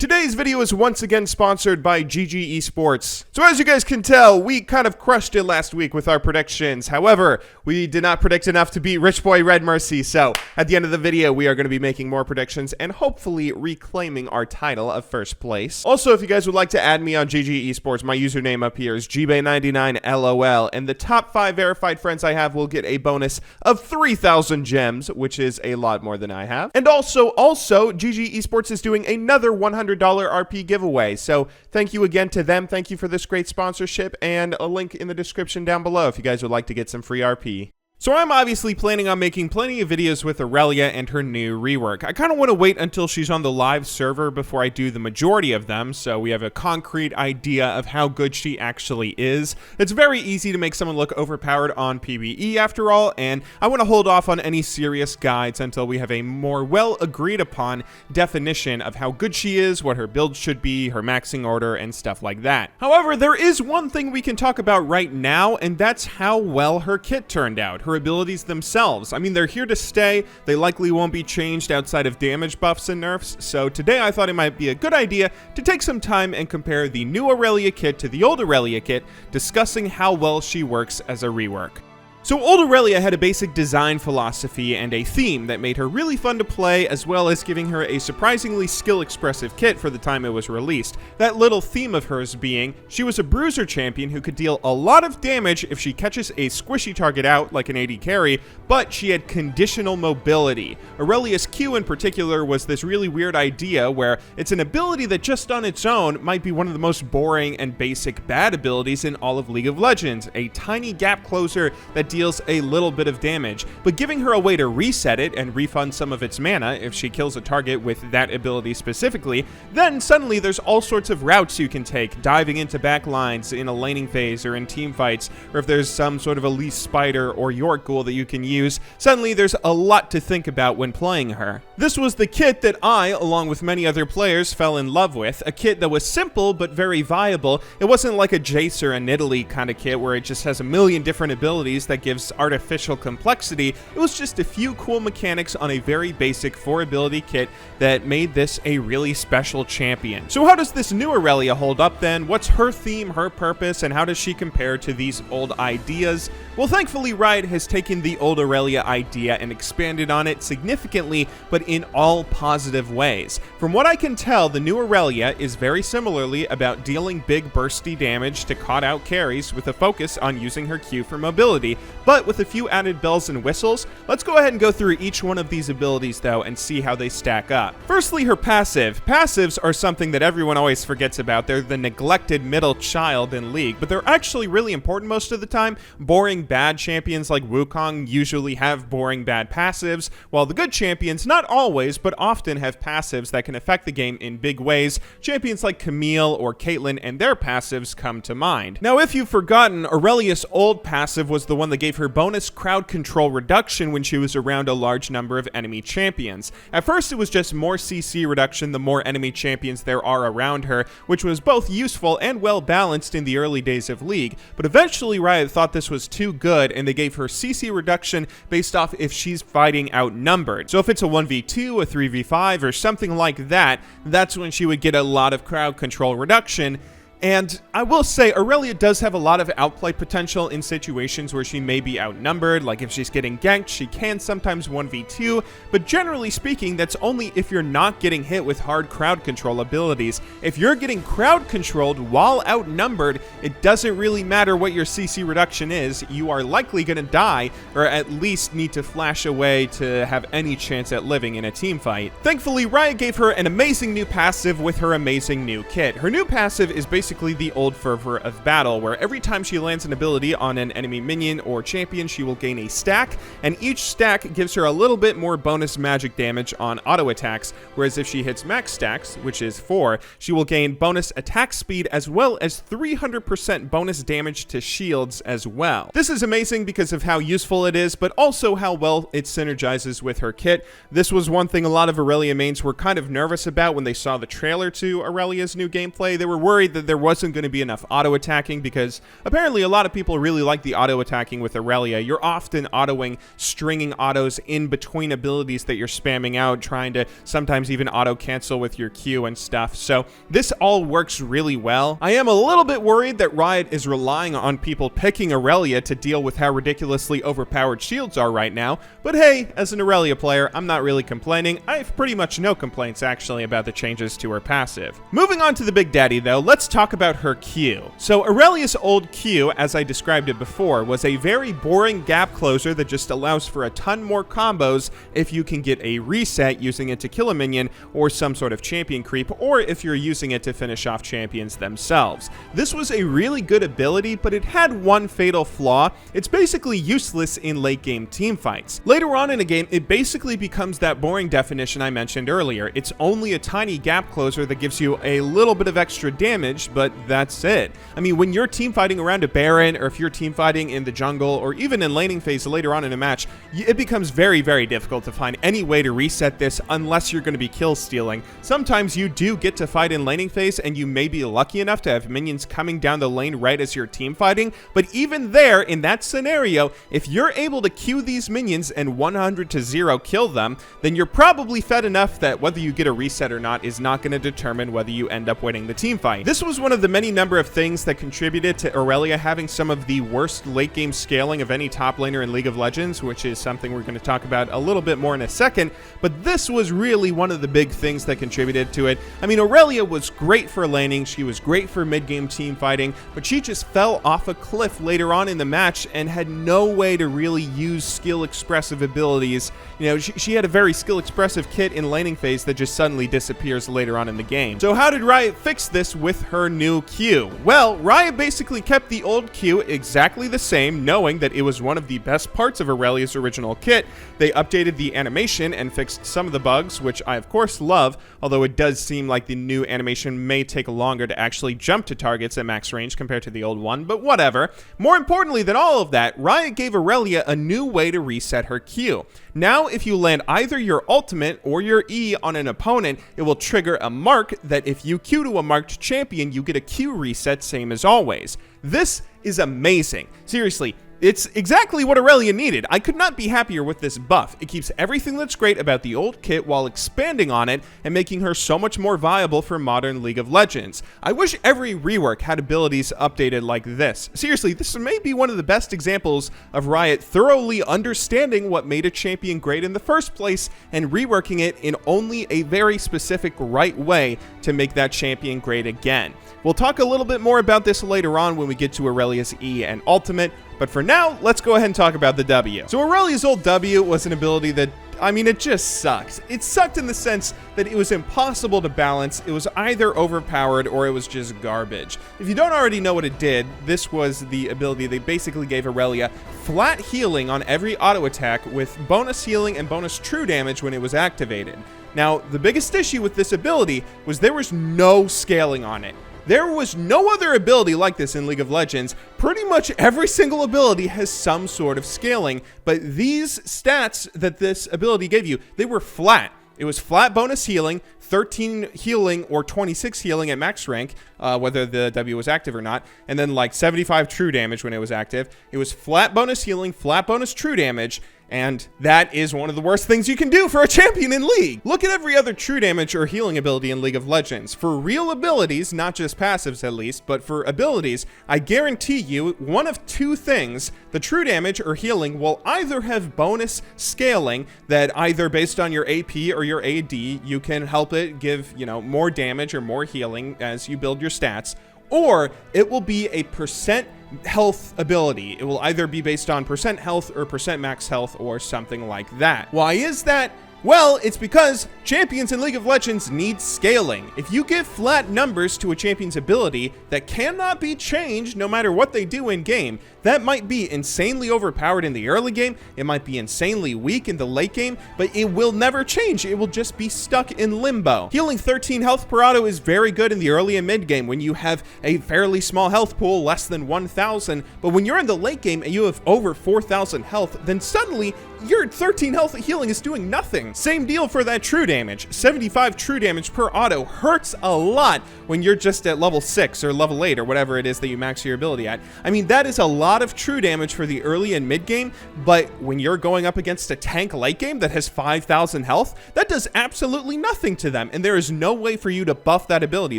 Today's video is once again sponsored by GG Esports. So as you guys can tell, we kind of crushed it last week with our predictions. However, we did not predict enough to beat Rich Boy Red Mercy. So at the end of the video, we are going to be making more predictions and hopefully reclaiming our title of first place. Also, if you guys would like to add me on GG Esports, my username up here is gbay99lol, and the top 5 verified friends I have will get a bonus of 3,000 gems, which is a lot more than I have. And also, GG Esports is doing another $100 RP giveaway. So thank you again to them. Thank you for this great sponsorship, and a link in the description down below if you guys would like to get some free RP. So I'm obviously planning on making plenty of videos with Irelia and her new rework. I kind of want to wait until she's on the live server before I do the majority of them, so we have a concrete idea of how good she actually is. It's very easy to make someone look overpowered on PvE after all, and I want to hold off on any serious guides until we have a more well agreed upon definition of how good she is, what her build should be, her maxing order, and stuff like that. However, there is one thing we can talk about right now, and that's how well her kit turned out. Her abilities themselves. I mean, they're here to stay. They likely won't be changed outside of damage buffs and nerfs, so today I thought it might be a good idea to take some time and compare the new Irelia kit to the old Irelia kit, discussing how well she works as a rework. So old Irelia had a basic design philosophy and a theme that made her really fun to play, as well as giving her a surprisingly skill-expressive kit for the time it was released. That little theme of hers being, she was a bruiser champion who could deal a lot of damage if she catches a squishy target out, like an AD carry, but she had conditional mobility. Irelia's Q in particular was this really weird idea where it's an ability that just on its own might be one of the most boring and basic bad abilities in all of League of Legends, a tiny gap closer that deals a little bit of damage, but giving her a way to reset it and refund some of its mana if she kills a target with that ability specifically, then suddenly there's all sorts of routes you can take, diving into backlines in a laning phase or in team fights, or if there's some sort of Elise Spider or York Ghoul that you can use, suddenly there's a lot to think about when playing her. This was the kit that I, along with many other players, fell in love with, a kit that was simple but very viable. It wasn't like a Jace or a Nidalee kind of kit where it just has a million different abilities that gives artificial complexity. It was just a few cool mechanics on a very basic 4-ability kit that made this a really special champion. So how does this new Irelia hold up then? What's her theme, her purpose, and how does she compare to these old ideas? Well, thankfully Riot has taken the old Irelia idea and expanded on it significantly, but in all positive ways. From what I can tell, the new Irelia is very similarly about dealing big bursty damage to caught out carries with a focus on using her Q for mobility, but with a few added bells and whistles. Let's go ahead and go through each one of these abilities though and see how they stack up. Firstly, her passive. Passives are something that everyone always forgets about. They're the neglected middle child in League, but they're actually really important most of the time. Boring bad champions like Wukong usually have boring bad passives, while the good champions, not always, but often have passives that can affect the game in big ways. Champions like Camille or Caitlyn and their passives come to mind. Now, if you've forgotten, Irelia's old passive was the one that gave her bonus crowd control reduction when she was around a large number of enemy champions. At first, it was just more CC reduction the more enemy champions there are around her, which was both useful and well balanced in the early days of League, but eventually Riot thought this was too good and they gave her CC reduction based off if she's fighting outnumbered. So if it's a 1v2, a 3v5, or something like that, that's when she would get a lot of crowd control reduction. And I will say, Irelia does have a lot of outplay potential in situations where she may be outnumbered, like if she's getting ganked, she can sometimes 1v2, but generally speaking, that's only if you're not getting hit with hard crowd control abilities. If you're getting crowd controlled while outnumbered, it doesn't really matter what your CC reduction is, you are likely going to die, or at least need to flash away to have any chance at living in a team fight. Thankfully, Riot gave her an amazing new passive with her amazing new kit. Her new passive is basically the old Fervor of Battle, where every time she lands an ability on an enemy minion or champion, she will gain a stack, and each stack gives her a little bit more bonus magic damage on auto attacks, whereas if she hits max stacks, which is 4, she will gain bonus attack speed as well as 300% bonus damage to shields as well. This is amazing because of how useful it is, but also how well it synergizes with her kit. This was one thing a lot of Irelia mains were kind of nervous about when they saw the trailer to Irelia's new gameplay. They were worried that there wasn't going to be enough auto-attacking, because apparently a lot of people really like the auto-attacking with Irelia. You're often autoing, stringing autos in between abilities that you're spamming out, trying to sometimes even auto-cancel with your Q and stuff. So this all works really well. I am a little bit worried that Riot is relying on people picking Irelia to deal with how ridiculously overpowered shields are right now, but hey, as an Irelia player, I'm not really complaining. I have pretty much no complaints actually about the changes to her passive. Moving on to the Big Daddy though, let's talk about her Q. So Irelia's old Q, as I described it before, was a very boring gap closer that just allows for a ton more combos if you can get a reset using it to kill a minion or some sort of champion creep, or if you're using it to finish off champions themselves. This was a really good ability, but it had one fatal flaw. It's basically useless in late game team fights. Later on in a game, it basically becomes that boring definition I mentioned earlier. It's only a tiny gap closer that gives you a little bit of extra damage, but that's it. I mean, when you're team fighting around a Baron, or if you're team fighting in the jungle, or even in laning phase later on in a match, it becomes very, very difficult to find any way to reset this unless you're going to be kill stealing. Sometimes you do get to fight in laning phase, and you may be lucky enough to have minions coming down the lane right as you're team fighting, but even there, in that scenario, if you're able to Q these minions and 100-0 kill them, then you're probably fed enough that whether you get a reset or not is not going to determine whether you end up winning the team fight. This was one of the many number of things that contributed to Irelia having some of the worst late game scaling of any top laner in League of Legends, which is something we're going to talk about a little bit more in a second, but this was really one of the big things that contributed to it. I mean, Irelia was great for laning, she was great for mid-game team fighting, but she just fell off a cliff later on in the match and had no way to really use skill expressive abilities. You know, she had a very skill expressive kit in laning phase that just suddenly disappears later on in the game. So how did Riot fix this with her new Q? Well, Riot basically kept the old Q exactly the same, knowing that it was one of the best parts of Irelia's original kit. They updated the animation and fixed some of the bugs, which I of course love, although it does seem like the new animation may take longer to actually jump to targets at max range compared to the old one, but whatever. More importantly than all of that, Riot gave Irelia a new way to reset her Q. Now, if you land either your ultimate or your E on an opponent, it will trigger a mark that if you Q to a marked champion, you get a Q reset, same as always. This is amazing. Seriously, it's exactly what Irelia needed. I could not be happier with this buff. It keeps everything that's great about the old kit while expanding on it and making her so much more viable for modern League of Legends. I wish every rework had abilities updated like this. Seriously, this may be one of the best examples of Riot thoroughly understanding what made a champion great in the first place and reworking it in only a very specific right way to make that champion great again. We'll talk a little bit more about this later on when we get to Irelia's E and ultimate, but for now, let's go ahead and talk about the W. So Irelia's old W was an ability that, I mean, it just sucked. It sucked in the sense that it was impossible to balance. It was either overpowered or it was just garbage. If you don't already know what it did, this was the ability they basically gave Irelia flat healing on every auto attack with bonus healing and bonus true damage when it was activated. Now, the biggest issue with this ability was there was no scaling on it. There was no other ability like this in League of Legends. Pretty much every single ability has some sort of scaling, but these stats that this ability gave you, they were flat. It was flat bonus healing, 13 healing or 26 healing at max rank, whether the W was active or not, and then like 75 true damage when it was active. It was flat bonus healing, flat bonus true damage, and that is one of the worst things you can do for a champion in League. Look at every other true damage or healing ability in League of Legends. For real abilities, not just passives at least, but for abilities, I guarantee you one of two things: the true damage or healing will either have bonus scaling that either based on your AP or your AD, you can help it give, you know, more damage or more healing as you build your stats, or it will be a percent health ability. It will either be based on percent health or percent max health or something like that. Why is that? Well, it's because champions in League of Legends need scaling. If you give flat numbers to a champion's ability that cannot be changed no matter what they do in game, that might be insanely overpowered in the early game, it might be insanely weak in the late game, but it will never change. It will just be stuck in limbo. Healing 13 health per auto is very good in the early and mid game when you have a fairly small health pool, less than 1,000, but when you're in the late game and you have over 4,000 health, then suddenly your 13 health healing is doing nothing. Same deal for that true damage. 75 true damage per auto hurts a lot when you're just at level 6 or level 8 or whatever it is that you max your ability at. I mean, that is a lot of true damage for the early and mid game, but when you're going up against a tank late game that has 5,000 health, that does absolutely nothing to them, and there is no way for you to buff that ability.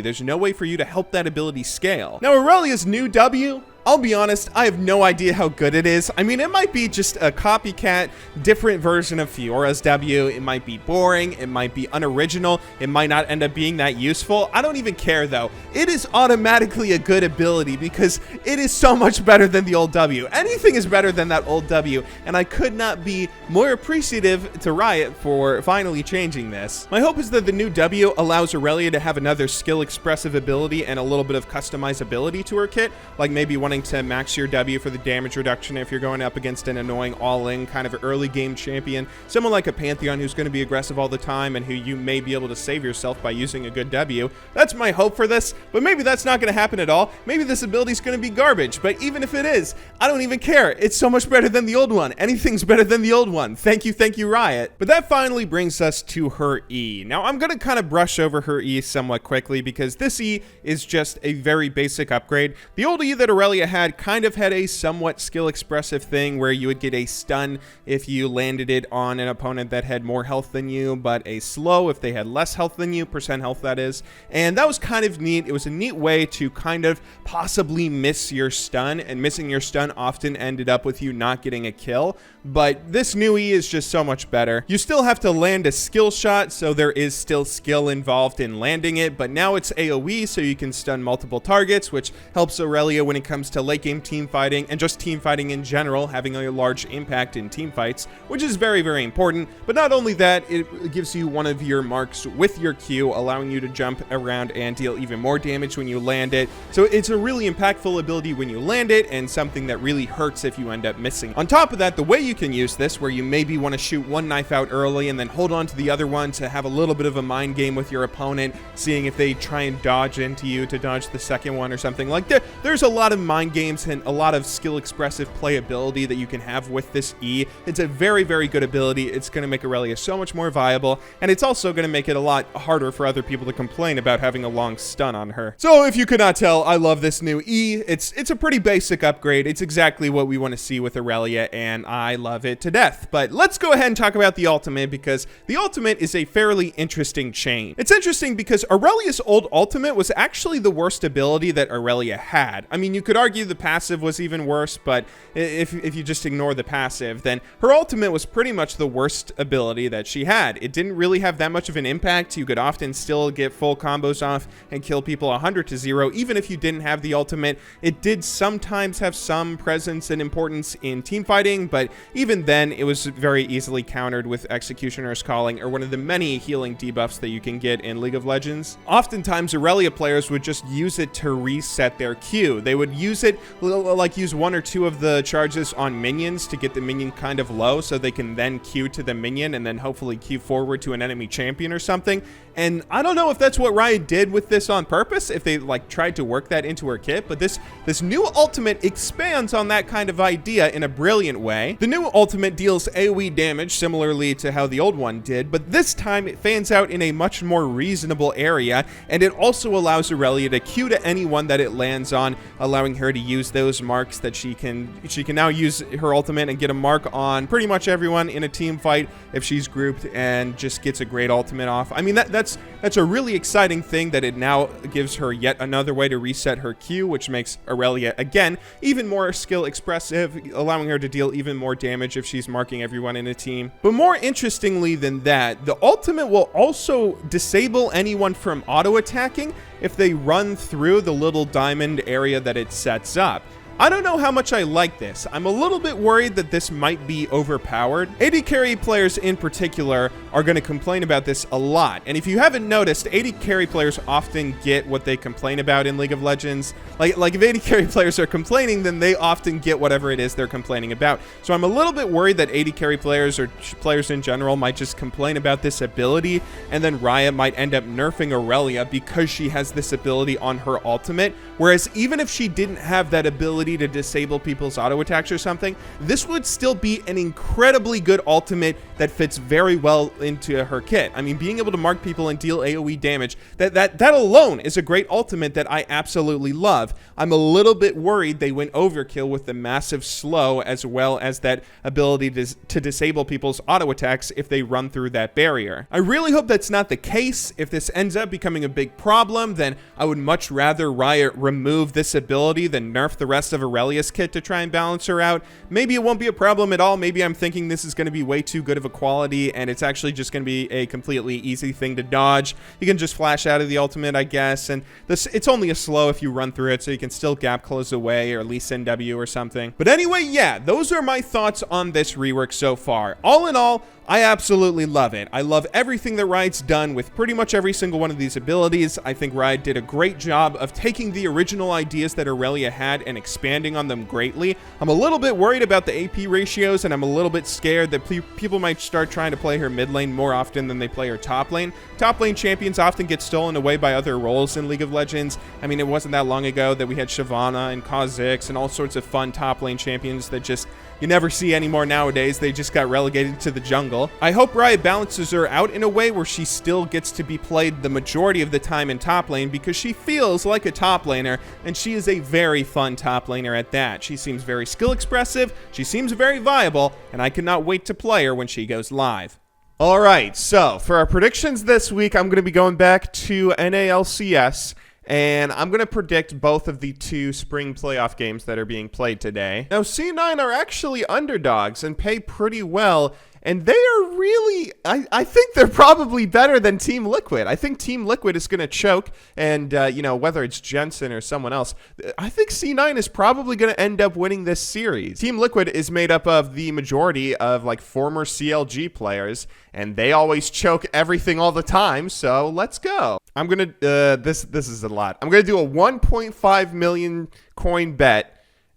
There's no way for you to help that ability scale. Now, Irelia's new W, I'll be honest, I have no idea how good it is. I mean, it might be just a copycat, different version of Fiora's W. It might be boring. It might be unoriginal. It might not end up being that useful. I don't even care, though. It is automatically a good ability because it is so much better than the old W. Anything is better than that old W, and I could not be more appreciative to Riot for finally changing this. My hope is that the new W allows Irelia to have another skill-expressive ability and a little bit of customizability to her kit, like maybe wanting to max your W for the damage reduction if you're going up against an annoying all-in kind of early game champion, someone like a Pantheon who's going to be aggressive all the time and who you may be able to save yourself by using a good W. That's my hope for this, but maybe that's not going to happen at all. Maybe this ability is going to be garbage, but even if it is, I don't even care. It's so much better than the old one. Anything's better than the old one. Thank you, Riot. But that finally brings us to her E. Now, I'm going to kind of brush over her E somewhat quickly because this E is just a very basic upgrade. The old E that Irelia had kind of had a somewhat skill expressive thing where you would get a stun if you landed it on an opponent that had more health than you, but a slow if they had less health than you, percent health that is. And that was kind of neat. It was a neat way to kind of possibly miss your stun, and missing your stun often ended up with you not getting a kill. But this new E is just so much better. You still have to land a skill shot, so there is still skill involved in landing it, but now it's AoE, so you can stun multiple targets, which helps Irelia when it comes to late game team fighting and just team fighting in general, having a large impact in team fights, which is very, very important. But not only that, it gives you one of your marks with your Q, allowing you to jump around and deal even more damage when you land it. So it's a really impactful ability when you land it, and something that really hurts if you end up missing. On top of that, the way you can use this, where you maybe want to shoot one knife out early and then hold on to the other one to have a little bit of a mind game with your opponent, seeing if they try and dodge into you to dodge the second one or something like that. There's a lot of mind games and a lot of skill expressive playability that you can have with this E. It's a very, very good ability. It's going to make Irelia so much more viable, and it's also going to make it a lot harder for other people to complain about having a long stun on her. So if you could not tell, I love this new E. It's a pretty basic upgrade. It's exactly what we want to see with Irelia, and I love it to death. But let's go ahead and talk about the ultimate, because the ultimate is a fairly interesting chain. It's interesting because Irelia's old ultimate was actually the worst ability that Irelia had. I mean, you could argue the passive was even worse, but if you just ignore the passive, then her ultimate was pretty much the worst ability that she had. It didn't really have that much of an impact. You could often still get full combos off and kill people 100-0, even if you didn't have the ultimate. It did sometimes have some presence and importance in team fighting, but even then, it was very easily countered with Executioner's Calling, or one of the many healing debuffs that you can get in League of Legends. Oftentimes, Irelia players would just use it to reset their Q. They would use it, like use one or two of the charges on minions to get the minion kind of low, so they can then Q to the minion and then hopefully Q forward to an enemy champion or something. And I don't know if that's what Riot did with this on purpose, if they like tried to work that into her kit, but this new ultimate expands on that kind of idea in a brilliant way. The new ultimate deals AoE damage similarly to how the old one did, but this time it fans out in a much more reasonable area, and it also allows Irelia to Q to anyone that it lands on, allowing her to use those marks that she can now use her ultimate and get a mark on pretty much everyone in a team fight if she's grouped, and just gets a great ultimate off. I mean, that's a really exciting thing, that it now gives her yet another way to reset her Q, which makes Irelia, again, even more skill expressive, allowing her to deal even more damage if she's marking everyone in a team. But more interestingly than that, the ultimate will also disable anyone from auto-attacking if they run through the little diamond area that it sets up. I don't know how much I like this. I'm a little bit worried that this might be overpowered. AD carry players in particular are going to complain about this a lot. And if you haven't noticed, AD carry players often get what they complain about in League of Legends. Like if AD carry players are complaining, then they often get whatever it is they're complaining about. So I'm a little bit worried that AD carry players, or players in general, might just complain about this ability, and then Riot might end up nerfing Irelia because she has this ability on her ultimate. Whereas even if she didn't have that ability ability to disable people's auto attacks or something, this would still be an incredibly good ultimate that fits very well into her kit. I mean, being able to mark people and deal AoE damage, that alone is a great ultimate that I absolutely love. I'm a little bit worried they went overkill with the massive slow as well as that ability to disable people's auto attacks if they run through that barrier. I really hope that's not the case. If this ends up becoming a big problem, then I would much rather Riot remove this ability than nerf the rest of Irelia's kit to try and balance her out. Maybe it won't be a problem at all. Maybe I'm thinking this is going to be way too good of a quality and it's actually just going to be a completely easy thing to dodge. You can just flash out of the ultimate, I guess, and it's only a slow if you run through it, so you can still gap close away or at least NW or something. But anyway, yeah, those are my thoughts on this rework so far. All in all, I absolutely love it. I love everything that Riot's done with pretty much every single one of these abilities. I think Riot did a great job of taking the original ideas that Irelia had and expanding on them greatly. I'm a little bit worried about the AP ratios, and I'm a little bit scared that people might start trying to play her mid lane more often than they play her top lane. Top lane champions often get stolen away by other roles in League of Legends. I mean, it wasn't that long ago that we had Shyvana and Kha'Zix and all sorts of fun top lane champions that just you never see anymore nowadays. They just got relegated to the jungle. I hope Riot balances her out in a way where she still gets to be played the majority of the time in top lane because she feels like a top laner, and she is a very fun top laner at that. She seems very skill expressive, she seems very viable, and I cannot wait to play her when she goes live. All right, so for our predictions this week, I'm going to be going back to NALCS, and I'm going to predict both of the 2 spring playoff games that are being played today. Now, C9 are actually underdogs and pay pretty well, and they are really, I think they're probably better than Team Liquid. I think Team Liquid is going to choke, and, you know, whether it's Jensen or someone else, I think C9 is probably going to end up winning this series. Team Liquid is made up of the majority of, like, former CLG players, and they always choke everything all the time, so let's go. I'm going to, this is a lot. I'm going to do a 1.5 million coin bet,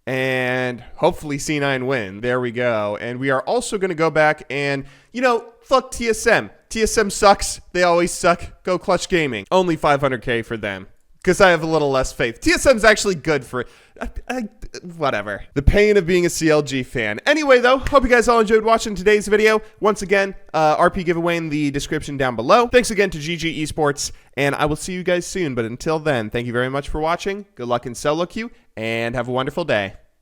and hopefully C9 win. There we go. And we are also going to go back and, you know, fuck TSM. TSM sucks. They always suck. Go Clutch Gaming. Only 500K for them, because I have a little less faith. TSM's actually good for whatever. The pain of being a CLG fan. Anyway, though, hope you guys all enjoyed watching today's video. Once again, RP giveaway in the description down below. Thanks again to GG Esports, and I will see you guys soon. But until then, thank you very much for watching. Good luck in solo queue, and have a wonderful day.